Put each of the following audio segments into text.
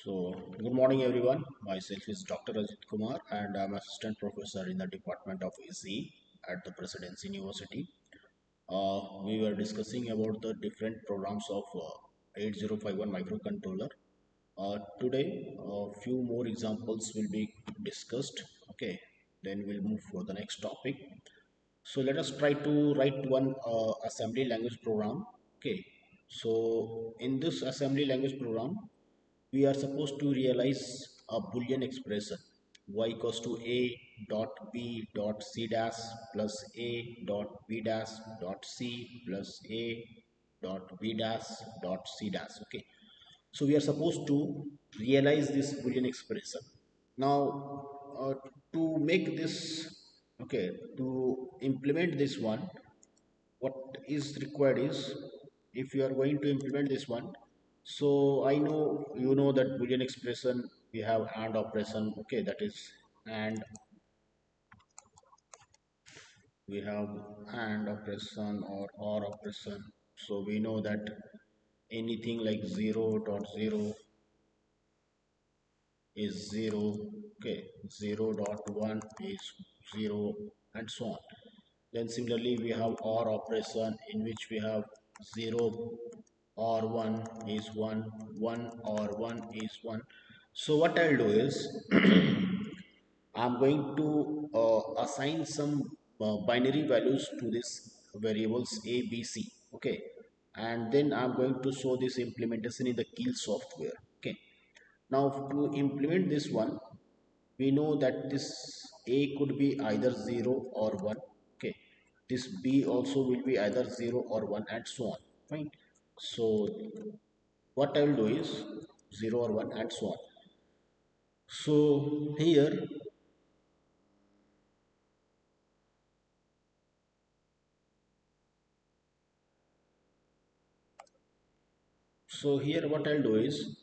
Good morning everyone. Myself is Dr. Ajit Kumar and I'm assistant professor in the Department of AC at the Presidency University. We were discussing about the different programs of 8051 microcontroller. Today, a few more examples will be discussed. Okay, then we'll move for the next topic. So let us try to write one assembly language program. Okay, so in this assembly language program, we are supposed to realize a Boolean expression y equals to a dot b dot c dash plus a dot b dash dot c plus a dot b dash dot c dash. Okay, so we are supposed to realize this Boolean expression. Now, to make this, okay, to implement this one, what is required is, if you are going to implement this one, so I know you know that Boolean expression, we have AND operation. Okay, that is, and we have AND operation or operation. So we know that anything like 0.0 is 0. Okay, 0.1 is 0, and so on. Then similarly we have OR operation, in which we have 0 or 1 is 1, 1 or 1 is 1. So what I'll do is I'm going to assign some binary values to this variables a, b, c. Okay, and then I'm going to show this implementation in the Keil software. Okay, now to implement this one, we know that this a could be either 0 or 1. Okay, this b also will be either 0 or 1, and so on. Fine. So what I will do is 0 or 1 and so on. So here, what I'll do is,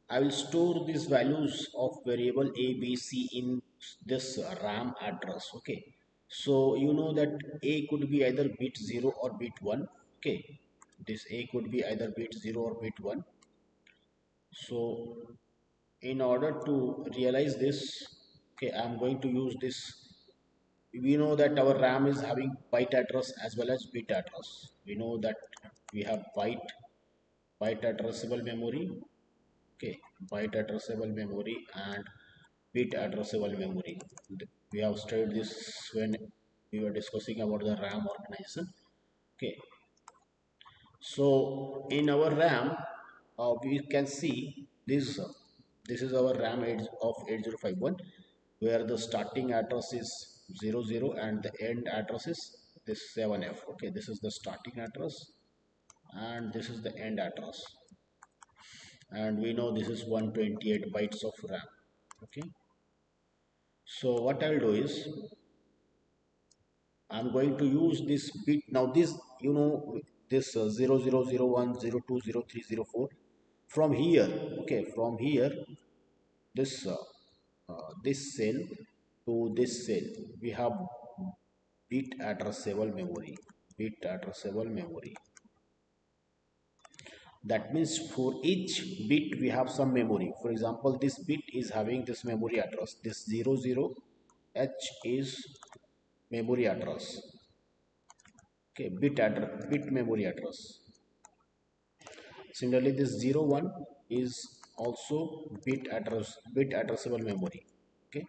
I will store these values of variable a, b, c in this RAM address. Okay, so you know that a could be either bit 0 or bit 1. Okay, this a could be either bit 0 or bit 1. So in order to realize this, okay, I'm going to use this. We know that our RAM is having byte address as well as bit address. We know that we have byte addressable memory. Okay, byte addressable memory and bit addressable memory. We have studied this when we were discussing about the RAM organization. Okay, so in our RAM, we can see this. This is our RAM of 8051, where the starting address is 00 and the end address is this 7F. Okay, this is the starting address and this is the end address. And we know this is 128 bytes of RAM. Okay, so what I'll do is, I'm going to use this bit. Now this, you know, this 0001, 02, 03, 04. From here, okay, from here, this this cell to this cell, we have bit addressable memory. Bit addressable memory. That means for each bit we have some memory. For example, this bit is having this memory address. This 00H is memory address. Okay, bit memory address. Similarly, this 01 is also bit addressable memory. Okay.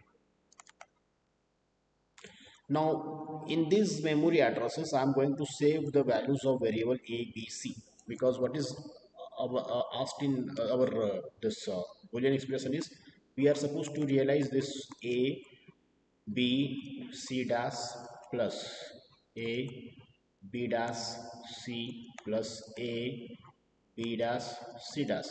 Now, in these memory addresses, I am going to save the values of variable a, b, c, because what is asked in our this Boolean expression is, we are supposed to realize this a, b, c dash plus a, b dash, c plus a, b dash, c dash.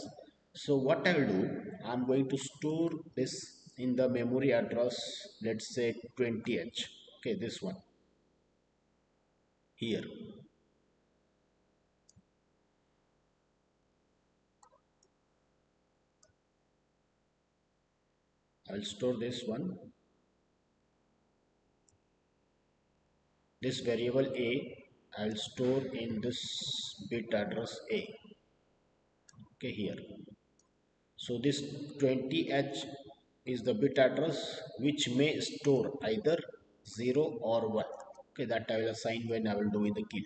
So what I will do, I am going to store this in the memory address, let's say 20H. Okay, this one here. I'll store this one, this variable a. I'll store in this bit address a. Okay, here. So this 20h is the bit address which may store either 0 or 1. Okay, that I will assign when I will do in the key.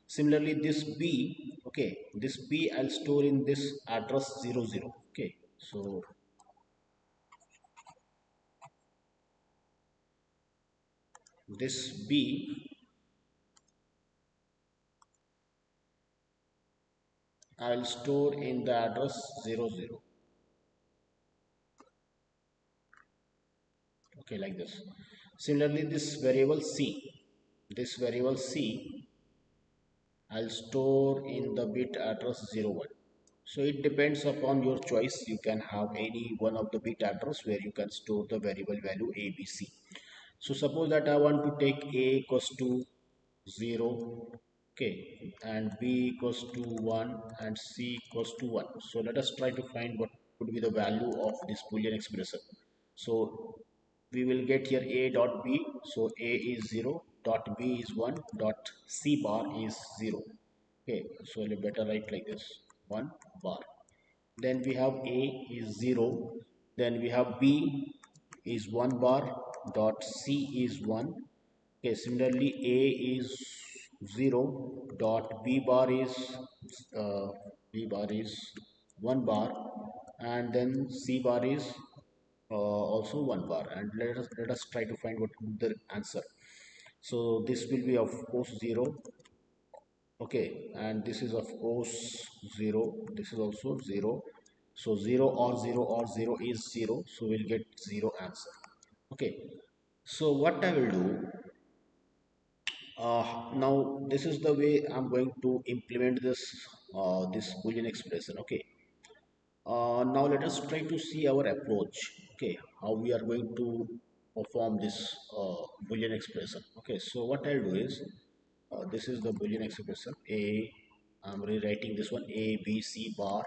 Similarly, this b, okay, this b I'll store in this address 00. Okay, so this b I'll store in the address 00. Okay, like this. Similarly, this variable c I'll store in the bit address 01. So it depends upon your choice. You can have any one of the bit address where you can store the variable value ABC. So suppose that I want to take A equals to 0, okay, and B equals to 1 and C equals to 1. So let us try to find what could be the value of this Boolean expression. So we will get here A dot B. So A is 0, dot B is 1, dot C bar is 0. Okay, so we better write like this, 1 bar. Then we have A is 0, then we have B is 1 bar, dot C is 1. Okay, similarly A is 0, dot uh, B bar is 1 bar, and then C bar is also 1 bar. And let us try to find what the answer. So this will be of course 0. Okay, and this is of course 0, this is also 0. So 0 or 0 or 0 is 0, so we'll get 0 answer. Okay, so what I will do, now this is the way I'm going to implement this Boolean expression. Okay, now let us try to see our approach. Okay, how we are going to perform this Boolean expression. Okay, so what I'll do is, this is the Boolean expression. I'm rewriting this one, A B C bar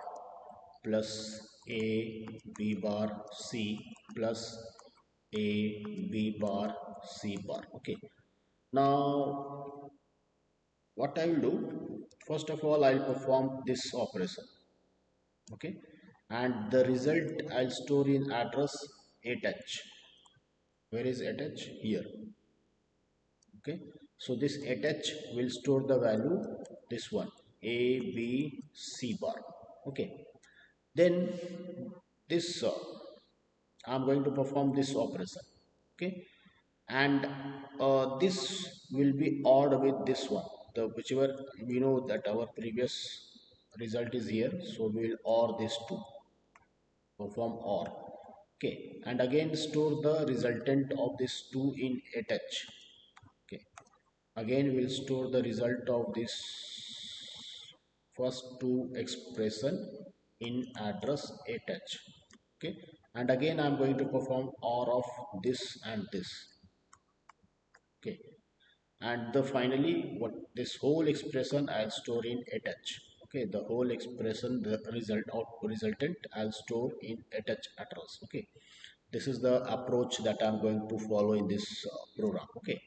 plus A B bar C plus A B bar C bar. Okay, now what I will do, first of all I'll perform this operation. Okay, and the result I'll store in address 8h. Where is 8h? Here. Okay, so this 8h will store the value, this one, A B C bar. Okay, then this I'm going to perform this operation. Okay, and this will be ORed with this one, the whichever we know that our previous result is here, so we will OR this two, perform OR. Okay, and again store the resultant of this 2 in 8h. Okay, again we'll store the result of this first two expression in address 8h. Okay, and again I'm going to perform OR of this and this. Okay, and the finally what this whole expression I'll store in 8h. Okay, the whole expression, the resultant I'll store in 8h address. Okay, this is the approach that I'm going to follow in this program. Okay,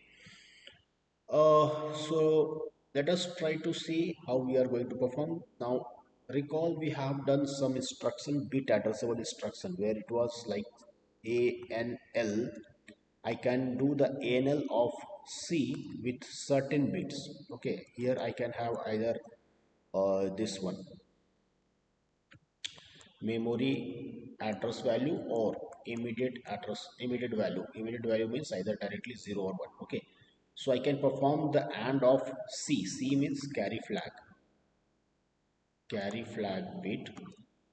so let us try to see how we are going to perform. Now recall we have done some instruction, bit addressable instruction, where it was like ANL. I can do the ANL of C with certain bits. Okay, here I can have either this one, memory address value, or immediate value. Immediate value means either directly 0 or 1. Okay, so I can perform the AND of C means carry flag bit,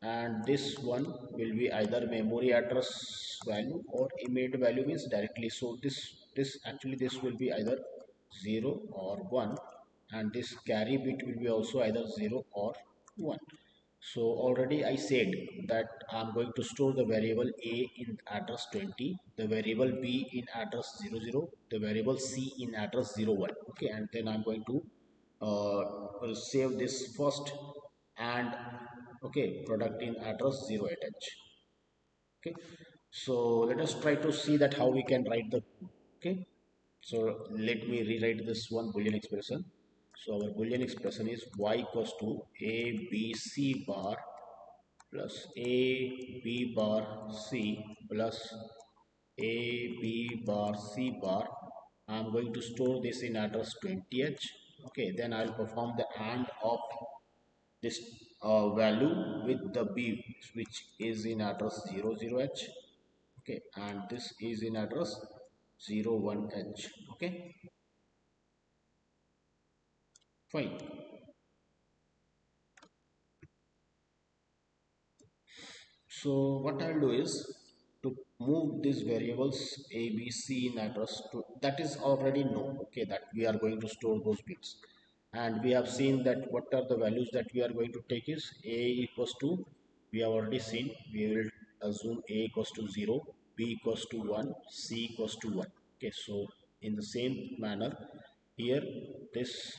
and this one will be either memory address value or immediate value means directly. So this will be either 0 or 1, and this carry bit will be also either 0 or 1. So already I said that I'm going to store the variable A in address 20, the variable B in address 00, the variable C in address 01. Okay, and then I'm going to save this first and okay product in address 08h. Okay, so let us try to see that how we can write the. Okay, so let me rewrite this one Boolean expression. So our Boolean expression is y equals to a b c bar plus a b bar c plus a b bar c bar. I'm going to store this in address 20h. Okay, then I'll perform the AND of this value with the b, which is in address 00h. Okay, and this is in address 01h. Okay, fine. So what I'll do is to move these variables a, b, c in address to, that is already known. Okay, that we are going to store those bits, and we have seen that what are the values that we are going to take is a equals to, we have already seen, we will assume a equals to 0, b equals to 1, c equals to 1. Okay, so in the same manner here, this,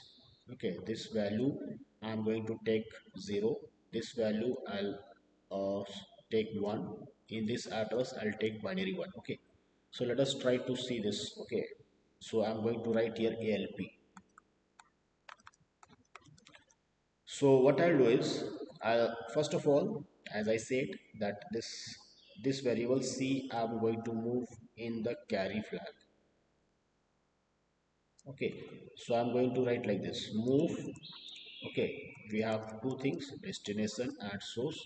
okay, this value I'm going to take 0, this value I'll uh, take 1, in this address I'll take binary 1. Okay, so let us try to see this. Okay, so I'm going to write here ALP. So what I'll do is, first of all, as I said, that this variable c I'm going to move in the carry flag. Okay, so I'm going to write like this: move. Okay, we have two things, destination and source.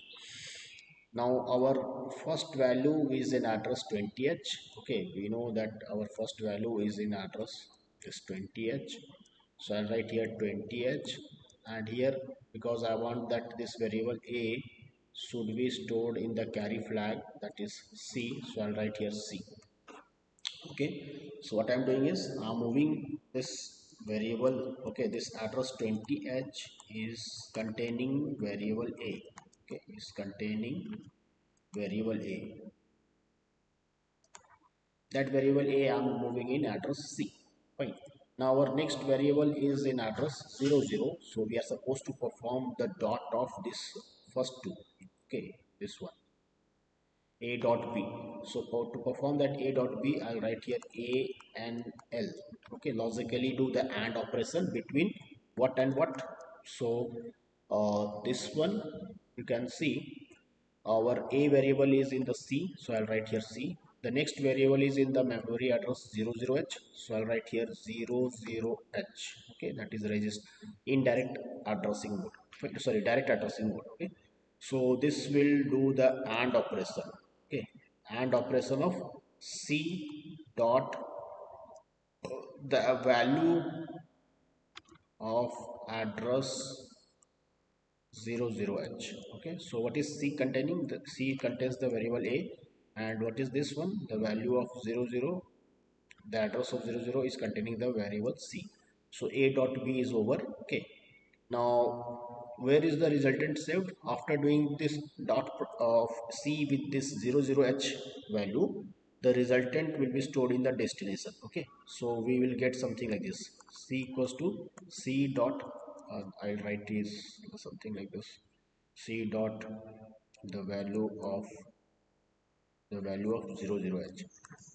Now our first value is in address 20h. Okay, we know that our first value is in address is 20h. So I'll write here 20h, and here, because I want that this variable a should be stored in the carry flag, that is c, so I'll write here c. Okay, so what I'm doing is I'm moving this variable. Okay, this address 20h is containing variable a. Okay, is containing variable a. That variable a I'm moving in address c. Fine. Now our next variable is in address 00, so we are supposed to perform the dot of this first two. Okay, this one, a dot b. So to perform that a dot b, I'll write here a and l. Okay, logically do the and operation between what and what. So this one, you can see our a variable is in the c, so I'll write here c. The next variable is in the memory address 00h, so I'll write here 00h. Okay, that is register indirect addressing mode. Sorry, direct addressing mode. Okay, so this will do the AND operation. Okay, AND operation of c dot the value of address 00h. Okay, so what is c containing? The c contains the variable a, and what is this one? The value of 00, the address of 00 is containing the variable c. So a dot b is over. Okay, now where is the resultant saved? After doing this dot of c with this 00h value, the resultant will be stored in the destination. Okay, so we will get something like this: c equals to c dot, I'll write this something like this: c dot the value of 00h.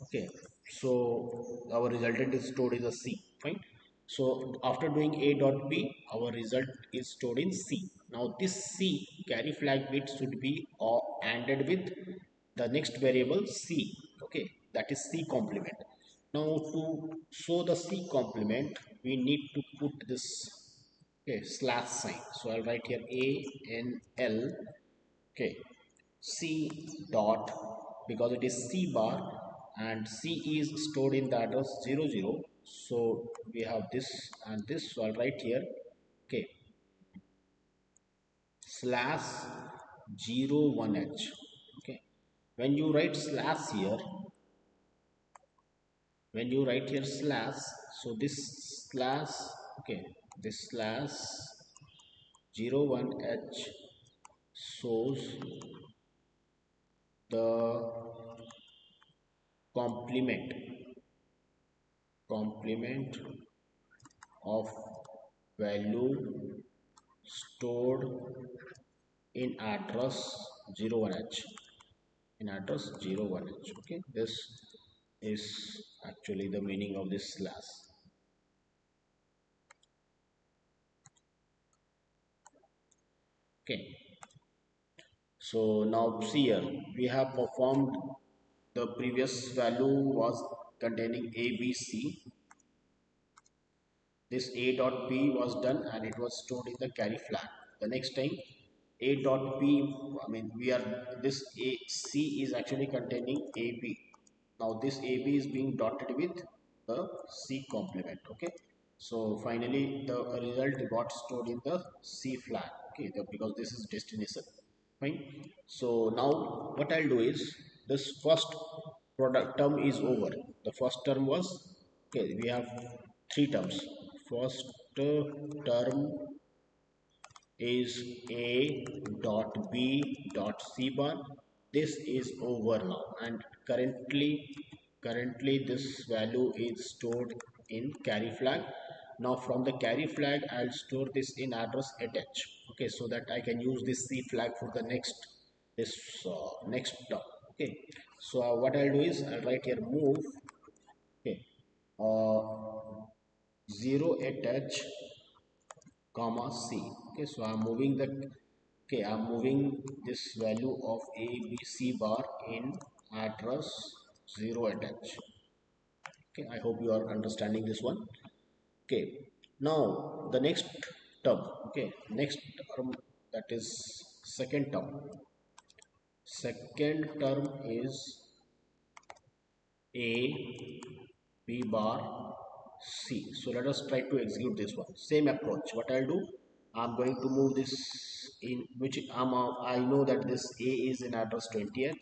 Okay, so our resultant is stored in the c. Fine. So after doing a dot b, our result is stored in c. Now this c carry flag bit should be ANDed with the next variable c. Okay, that is c complement. Now to show the c complement, we need to put this, okay, slash sign. So I'll write here a n l. Okay, c dot, because it is c bar and c is stored in the address 00, so we have this and this, so I'll write here, okay, slash 01h. Okay, when you write slash here, when you write here slash, so this slash, okay, this slash 01h shows the complement complement of value stored in address 01h, in address 01h. Okay, this is actually the meaning of this slash. Okay, So now see here, we have performed the previous value was containing a b c. This a dot p was done and it was stored in the carry flag. The next time a dot p, I mean we are, this a c is actually containing ab. Now this ab is being dotted with the c complement. Okay, so finally the result got stored in the c flag. Okay, because this is destination. Fine. So now what I'll do is, this first product term is over. The first term was, okay, we have three terms. First term is a dot b dot c bar. This is over now, and currently this value is stored in carry flag. Now from the carry flag I'll store this in address attach. Okay, so that I can use this c flag for the next term. Okay, so what I'll do is I'll write here move, okay, uh, 0 attach comma c. Okay, so I'm moving this value of a b c bar in address 0 attach. Okay, I hope you are understanding this one. Okay, now the next term, okay, next term, that is second term. Second term is a b bar c. So let us try to execute this one. Same approach. What I'll do, I'm going to move this in which I know that this a is in address 20h,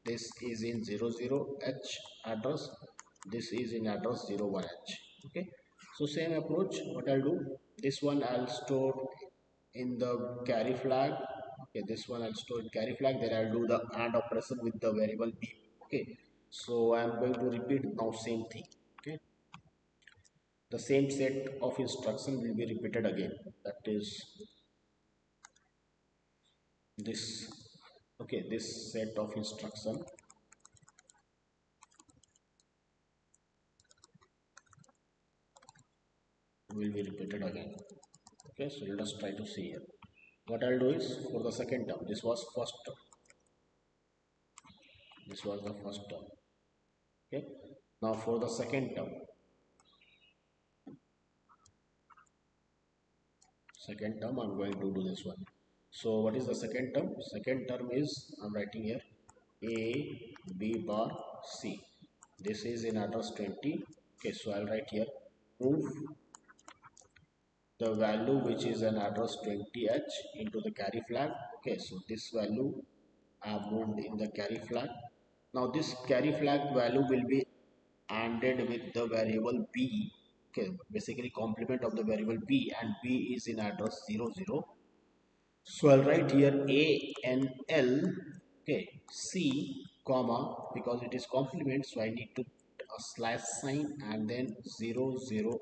this is in 00h address, this is in address 01h. Okay, so same approach. What I'll do, this one I'll store in the carry flag. Okay, this one I'll store in carry flag, then I'll do the AND operation with the variable b. Okay, so I'm going to repeat now same thing. Okay, the same set of instruction will be repeated again, that is this. Okay, this set of instruction will be repeated again. Okay, so let us try to see here. What I'll do is, for the second term, this was first term, this was the first term. Okay, now for the second term I'm going to do this one. So what is the second term? Second term is, I'm writing here a b bar c. This is in address 20. Okay, so I'll write here move the value which is an address 20h into the carry flag. Okay, so this value I have moved in the carry flag. Now this carry flag value will be ANDed with the variable b. Okay, basically complement of the variable b, and b is in address 00. So I'll write here a n l, okay, c comma, because it is complement, so I need to put a slash sign and then 00h.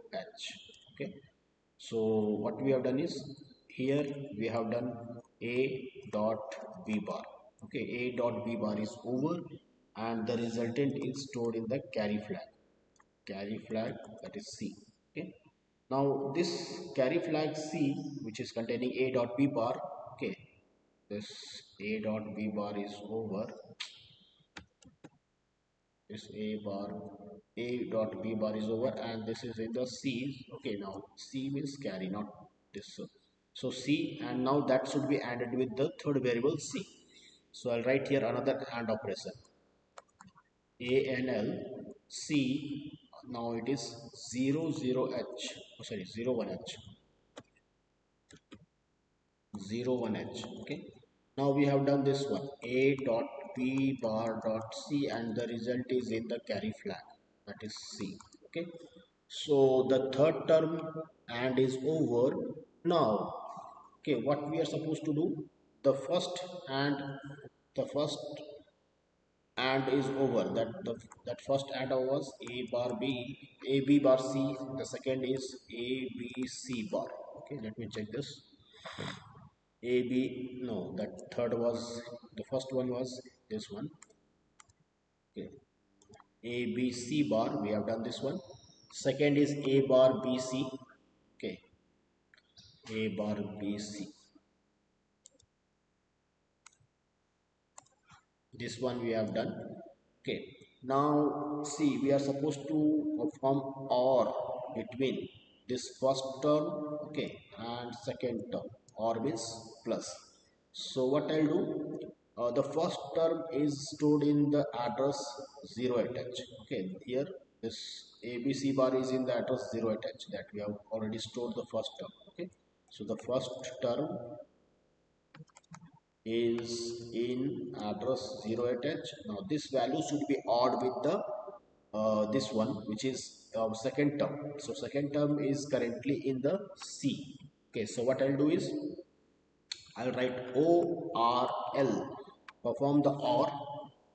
Okay, so what we have done is, here we have done a dot b bar. Okay, a dot b bar is over, and the resultant is stored in the carry flag, that is c. Okay, now this carry flag c, which is containing a dot b bar. Okay, this a dot b bar is over, this a dot b bar is over, and this is in the c. Okay, now c means carry, not this. So c, and now that should be added with the third variable c. So I'll write here another AND operation, ANL C. Now it is 00h, oh sorry, 01h, 01h. Okay, now we have done this one, a dot b bar dot c, and the result is in the carry flag, that is c. Okay, so the third term and is over. Now, okay, what we are supposed to do, the first and the first and is over, that first and was a bar b, a b bar c. The second is a b c bar. Okay, let me check this. A b, no, that third was, the first one was this one. Okay, a b c bar, we have done this one. Second is a bar b c. Okay, a bar b c. This one we have done. Okay, now see, we are supposed to perform or between this first term, okay, and second term. Or means plus. So what I'll do, the first term is stored in the address 0 at h. Okay, here this abc bar is in the address 0 at h, that we have already stored the first term. Okay, so the first term is in address 0 at h. Now this value should be odd with the this one, which is second term. So second term is currently in the C. Okay, so what I'll do is I'll write ORL, perform the OR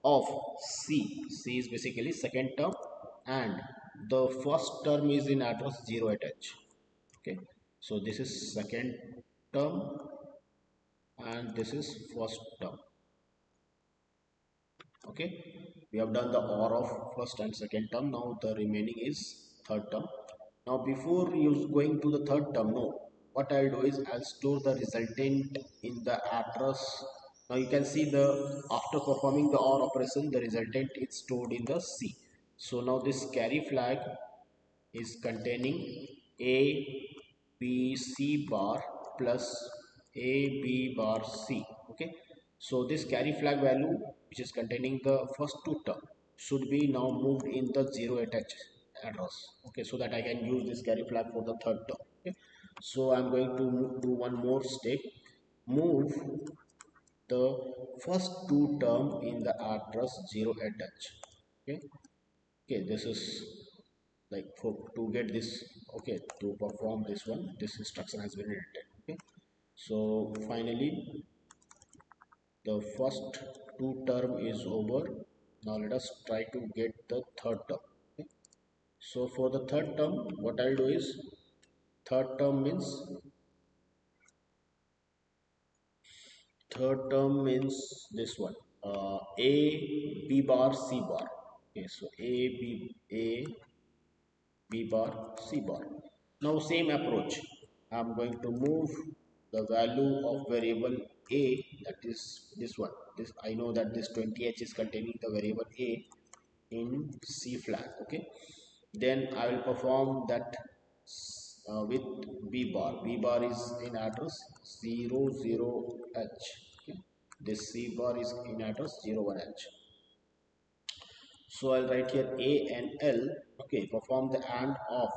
of C. C is basically second term, and the first term is in address 0 at h. Okay, so this is second term and this is first term. Okay, we have done the OR of first and second term. Now the remaining is third term. Now before you going to the third term, no, what I'll do is I'll store the resultant in the address. Now you can see the, after performing the OR operation, the resultant is stored in the C. So now this carry flag is containing A B C bar plus A B bar C. Okay, so this carry flag value, which is containing the first two term, should be now moved in the 0 at h address. Okay, so that I can use this carry flag for the third term. Okay, so I'm going to do one more step, move the first two term in the address 0 at h. Okay, okay, this is like for to get this. Okay, to perform this one, this instruction has been written. Okay, so finally the first two term is over. Now let us try to get the third term. Okay, so for the third term, what I'll do is, third term means this one, a b bar c bar. Okay, so a b bar c bar. Now same approach, I'm going to move the value of variable a, that is this one. This I know that this 20h is containing the variable a in C flag. Okay, then I will perform that with b bar. B bar is in address 00h. Okay, this C bar is in address 01h. So I'll write here A and L. Okay, perform the AND of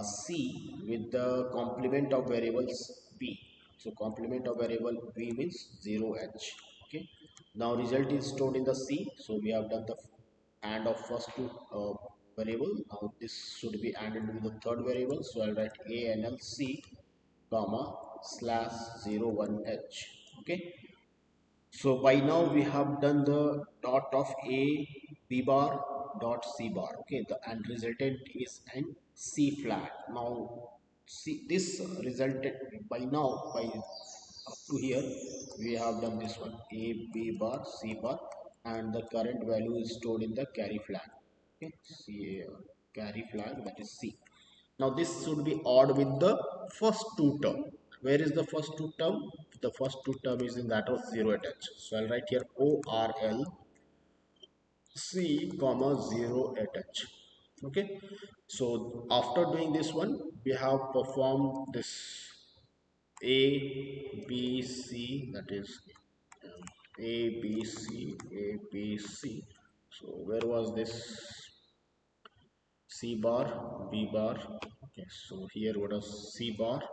C with the complement of variables B. So complement of variable B means 0h. Okay, now result is stored in the C. So we have done the AND of first two variable. Now this should be ANDed with the third variable. So I'll write A and L C comma slash 01h. Okay, so by now we have done the dot of A B bar dot C bar. Okay, the and resultant is an C flag. Now see this resulted by now, by up to here we have done this one, A B bar C bar, and the current value is stored in the carry flag. Okay, C carry flag, that is C. Now this should be odd with the first two term. Where is the first two term? The first two term is in that of 0 at h. So I'll write here ORL C comma 0 at h. Okay. So after doing this one, we have performed this A B C, that is A B C A B C. So where was this C bar B bar? Okay, so here what is C bar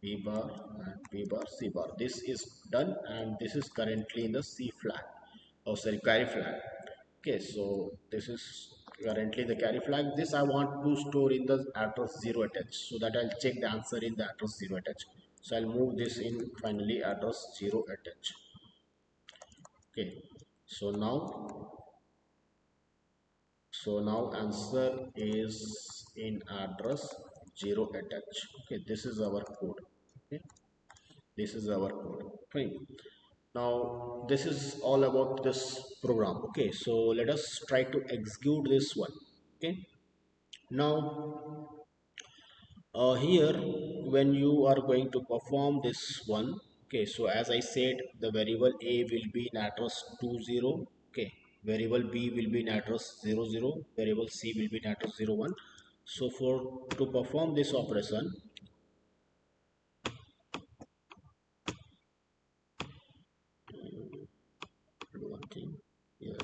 B bar and B bar C bar. This is done and this is currently in the C flag. Oh, sorry, carry flag. Okay, so this is currently the carry flag. This I want to store in the address 0 at h, so that I'll check the answer in the address 0 at h. So I'll move this in finally address 0 at h. Okay, so now answer is in address 0 at h. Okay, this is our code. Okay, this is our code. Fine. Now this is all about this program. Okay, so let us try to execute this one. Okay, now here when you are going to perform this one, Okay, so as I said, the variable A will be in address 20. Okay, variable B will be in address 00. Variable C will be in address 01. So for to perform this operation, do one thing here.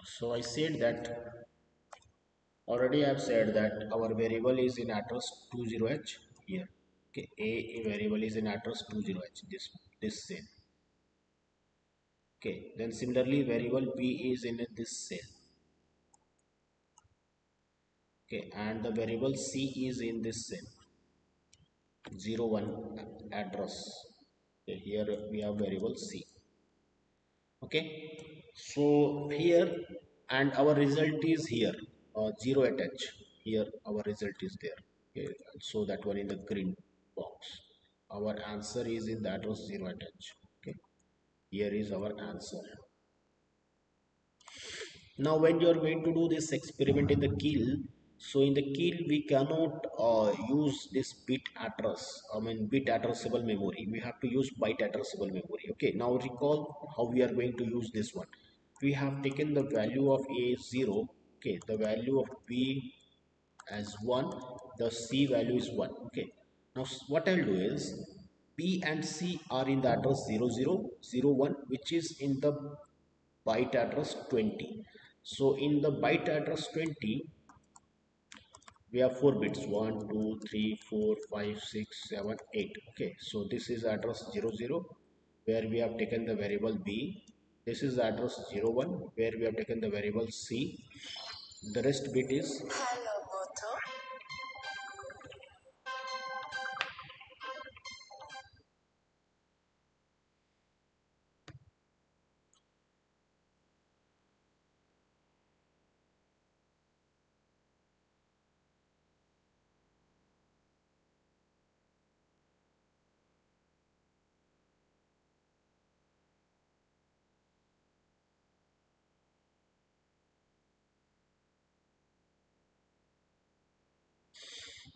So I said that already I have said that our variable is in address 20h here. Okay, A variable is in address 20h, this cell. Okay, then similarly variable B is in this cell. Okay, and the variable C is in this cell 01 address. Okay, here we have variable C. Okay, so here, and our result is here 0 at h. Here our result is there. Okay, so that one in the green box, our answer is in the address 0 at h. Okay, here is our answer. Now, when you are going to do this experiment in the Keil, so in the Keil we cannot use this bit address, bit addressable memory. We have to use byte addressable memory. Okay, now recall how we are going to use this one. We have taken the value of A 0, okay, the value of B as 1, the C value is 1. Okay, now what I'll do is B and C are in the address 0001, which is in the byte address 20. So in the byte address 20, we have 4 bits 1, 2, 3, 4, 5, 6, 7, 8. Okay, so this is address 00 where we have taken the variable B. This is address 01 where we have taken the variable C. The rest bit is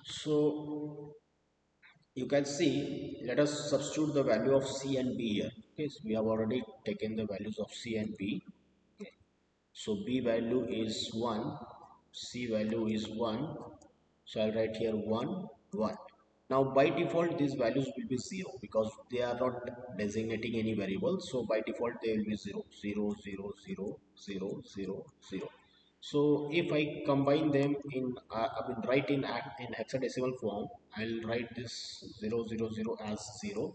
so you can see, let us substitute the value of C and B here. Okay, so we have already taken the values of C and B. Okay, so B value is 1, C value is 1. So I'll write here 1, 1. Now by default these values will be 0 because they are not designating any variable. So by default they will be 0, 0, 0, 0, 0, 0, 0. So if I combine them in, write in hexadecimal form, I'll write this 0, 0, 0 as 0,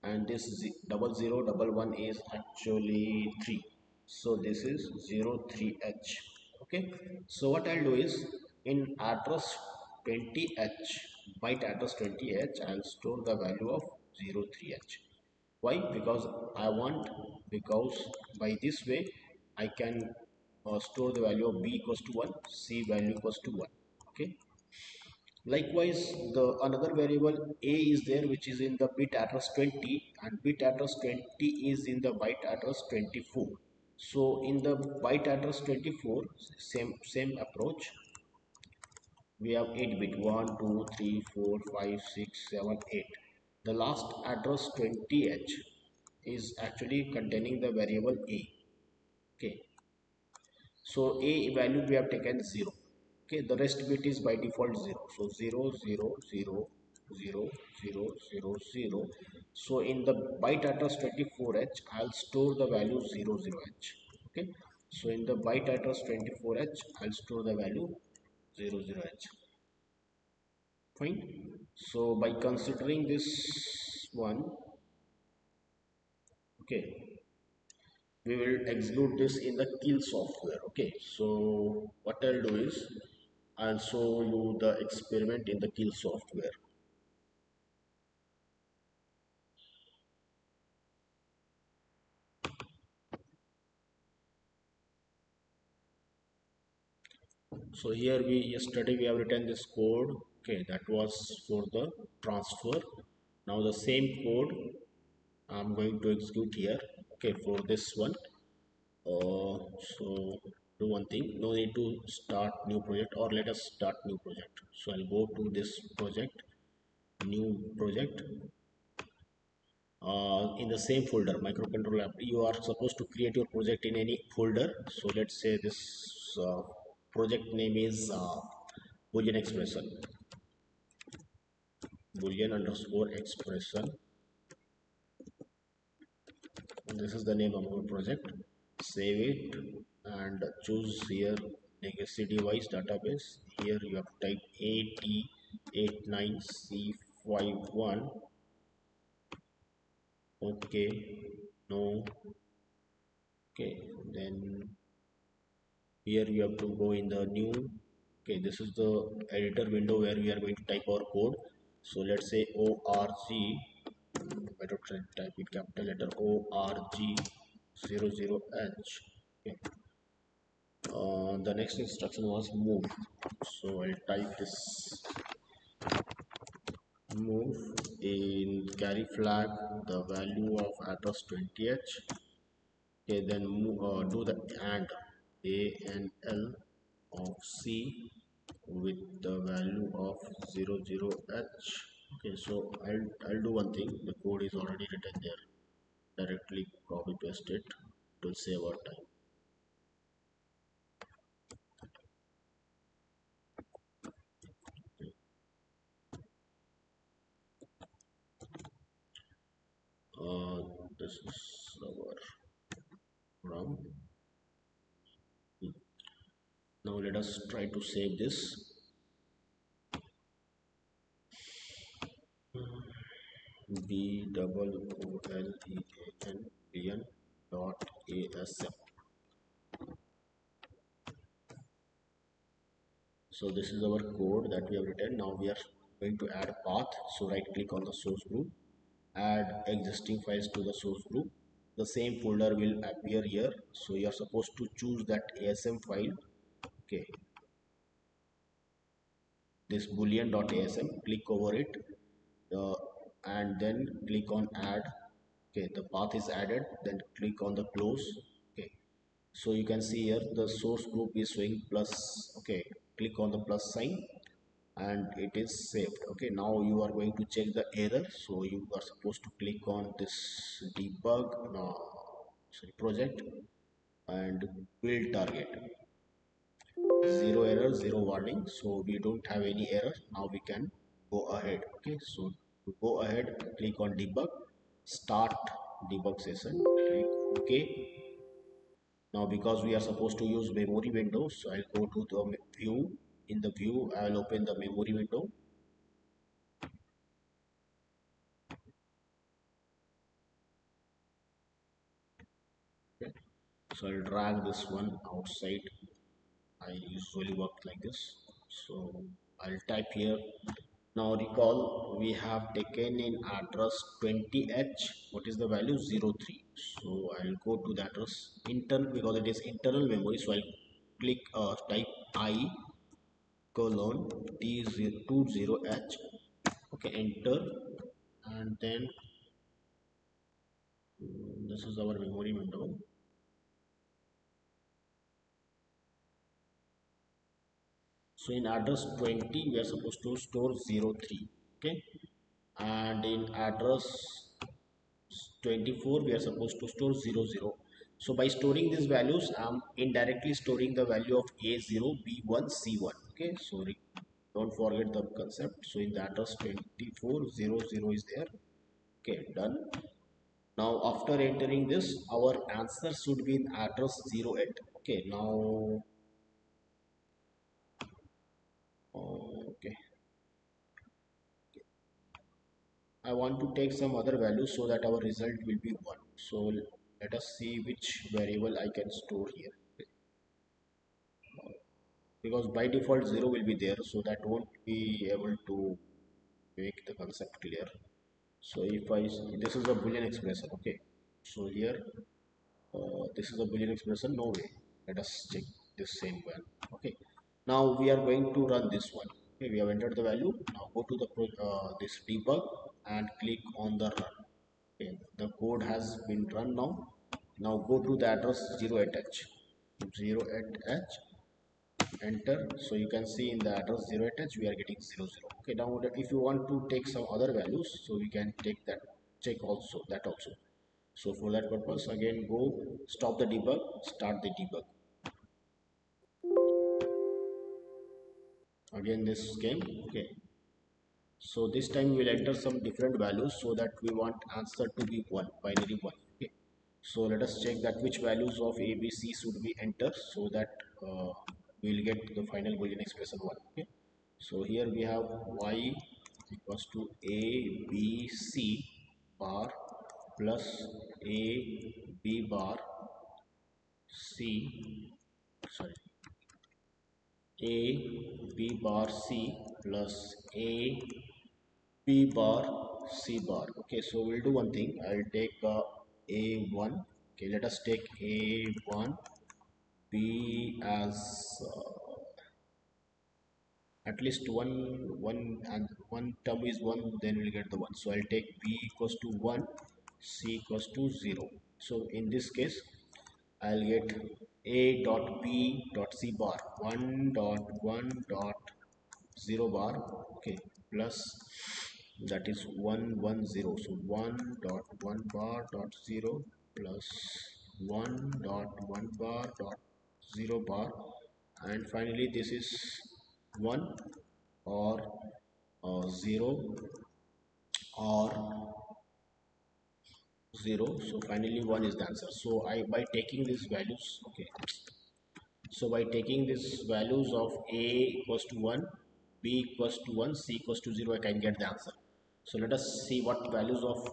and this double 0, double 1 is actually 3. So this is 03h. Okay. So what I'll do is in address 20h, byte address 20h, I'll store the value of 03h. Why? Because I want, because by this way I can store the value of b equals to 1, c value equals to 1. Okay, likewise the another variable a is there which is in the bit address 20, and bit address 20 is in the byte address 24. So in the byte address 24, same approach. We have 8 bit 1, 2, 3, 4, 5, 6, 7, 8. The last address 20h is actually containing the variable a. Okay, so a value we have taken 0. Okay, the rest bit is by default 0. So 0, 0, 0, 0, 0, 0, 0. So in the byte address 24h, I'll store the value 0, 0h. Okay, so in the byte address 24h, I'll store the value 0, 0h. Fine. So by considering this one, okay, we will execute this in the Keil software. Okay, so what I'll do is I'll show you the experiment in the Keil software. So here yesterday we have written this code. Okay, that was for the transfer. Now the same code I'm going to execute here. Okay, for this one. So do one thing. No need to start new project, or let us start new project. So I'll go to this project, new project. In the same folder, microcontroller app. You are supposed to create your project in any folder. So let's say this project name is Boolean Expression. Boolean underscore expression. This is the name of our project. Save it and choose here legacy device database. Here you have to type AT89C51. Okay, no. Okay, then here you have to go in the new. Okay, this is the editor window where we are going to type our code. So let's say org, better type it capital letter org00h. Okay. The next instruction was move. So I'll type this move in carry flag the value of address 20h. Okay, then do the and a and l of c with the value of 00h. Okay, so I'll do one thing. The code is already written there. Directly copy paste it to save our time. Uh, this is our program. Now let us try to save this. Boolean dot asm. So this is our code that we have written. Now we are going to add a path. So right click on the source group, add existing files to the source group. The same folder will appear here. So you are supposed to choose that asm file. Okay, this boolean.asm, click over it, uh, and then click on add. Okay, the path is added, then click on the close. Okay, so you can see here the source group is showing plus. Okay, click on the plus sign and it is saved. Okay, now you are going to check the error. So you are supposed to click on this debug sorry, project and build target. Zero error, zero warning, so we don't have any error. Now we can go ahead. Okay, so to go ahead, click on debug, start debug session, click OK. Now because we are supposed to use memory window, so I'll go to the view. In the view I'll open the memory window. Okay, so I'll drag this one outside. I usually work like this. So I'll type here. Now recall we have taken in address 20h. What is the value? 03. So I'll go to the address internal because it is internal memory. So I'll click type I colon T20h. Okay, enter, and then this is our memory window. So in address 20 we are supposed to store 03. Okay, and in address 24 we are supposed to store 00. So by storing these values I'm indirectly storing the value of a0 b1 c1. Okay, so don't forget the concept. So in the address 2400 is there. Okay, done. Now after entering this, our answer should be in address 08. Okay, now okay, I want to take some other value so that our result will be 1. So let us see which variable I can store here. because by default 0 will be there, so that won't be able to make the concept clear. So if I, this is a Boolean expression, okay. So here, this is a Boolean expression, no way. Let us check this same one, okay. Now we are going to run this one. Okay, we have entered the value. Now go to the this debug and click on the run. Okay, the code has been run now. Now go to the address 08h. 08h, enter. So you can see in the address 08h we are getting 00. Okay, now if you want to take some other values, so we can take that, check also that also. So for that purpose, again go, stop the debug, start the debug. Again this came, okay. So this time we'll enter some different values, so that we want answer to be 1, binary 1. Okay. So let us check that which values of A, B, C should be entered, so that we'll get the final Boolean expression 1. Okay. So here we have y equals to A, B, C bar plus A, B bar, C, sorry, A, B bar, C plus A, B bar, C bar. Okay, so we'll do one thing. I'll take A1. Okay, let us take A1, B as at least one and one term is 1, then we'll get the 1. So I'll take B equals to 1, C equals to 0. So in this case, I'll get A dot B dot C bar 1 dot 1 dot 0 bar, okay, plus that is 110. So 1 dot 1 bar dot 0 plus 1 dot 1 bar dot 0 bar, and finally this is 1 or 0 or 0. So finally 1 is the answer. So I, by taking these values, okay, so by taking these values of A equals to 1, B equals to 1, C equals to 0, I can get the answer. So let us see what values of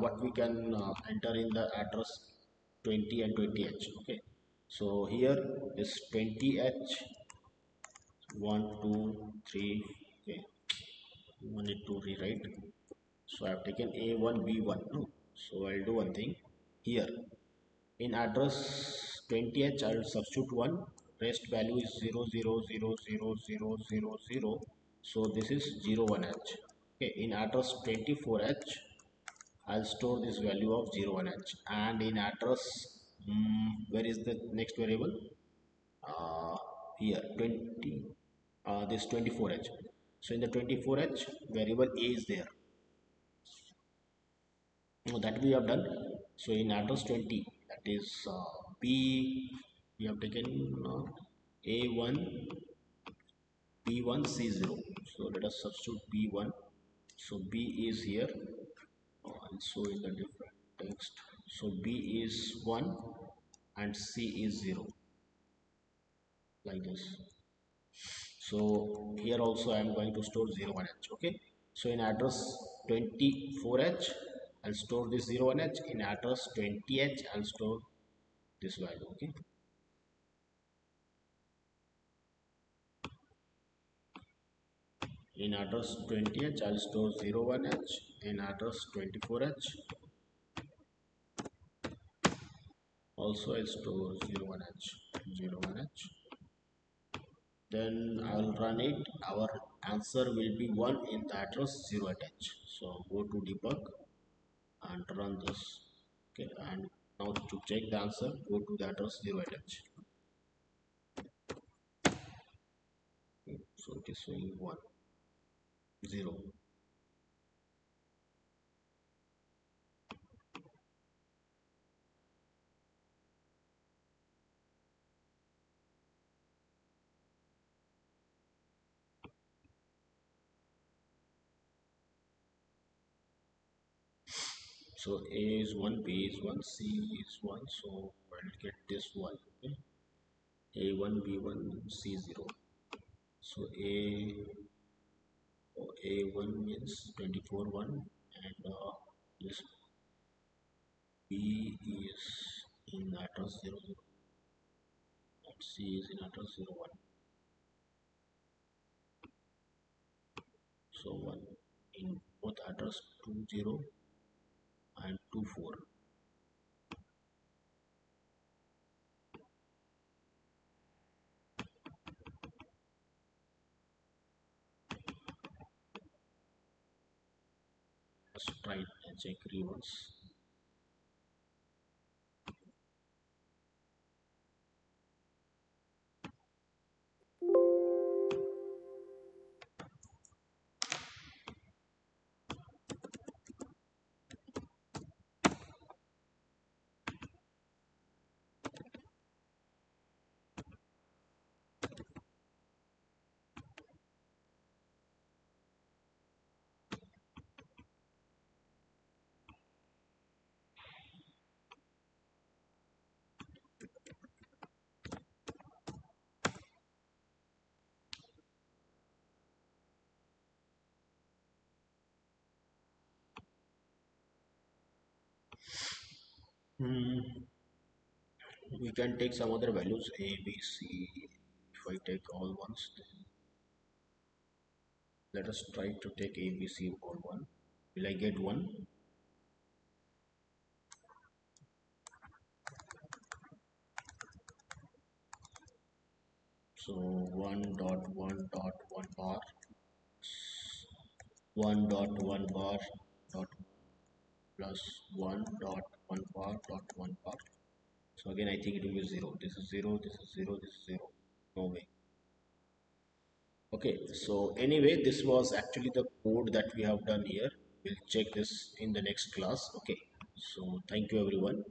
what we can enter in the address 20 and 20h. Okay. So here is 20h, 1, 2, 3. Okay. We need to rewrite. So I have taken A1, B1. No. So I'll do one thing here. In address 20h, I will substitute 1. Rest value is 0, 0, 0, 0, 0, 0, 0. So this is 01h. Okay. In address 24h, I'll store this value of 01h. And in address, where is the next variable? Uh, Here 20. This 24h. So in the 24h variable A is there. Now that we have done. So in address 20, that is B, we have taken A1, B1, C0. So let us substitute B1. So B is here, also in the different text. So B is 1 and C is 0, like this. So here also I am going to store 01h. Okay. So in address 24h, I'll store this 01h. In address 20h, I'll store this value. Okay. In address 20h, I'll store 01h. In address 24h, also I'll store 01h. 01h. Then I'll run it. Our answer will be 1 in the address 0h. So go to debug and run this. Okay, and now to check the answer, go to the address 0h. Okay, so it is showing 1, 0. So A is 1, B is 1, C is 1. So I'll get this one. Okay. A1, B1, C0. So A1 means 24 1, and this B is in address 00, and C is in address 01. So one in both address 20 and 24. Let's try and check reverse. Hmm. We can take some other values a, b, c. If I take all ones, then let us try to take a, b, c all one. Will I get one? So 1.1.1 bar, 1.1 bar dot plus 1.1 bar dot 1 bar. So again, I think it will be 0. This is 0, this is 0, this is 0. No way. Okay, so anyway, this was actually the code that we have done here. We'll check this in the next class. Okay, so thank you everyone.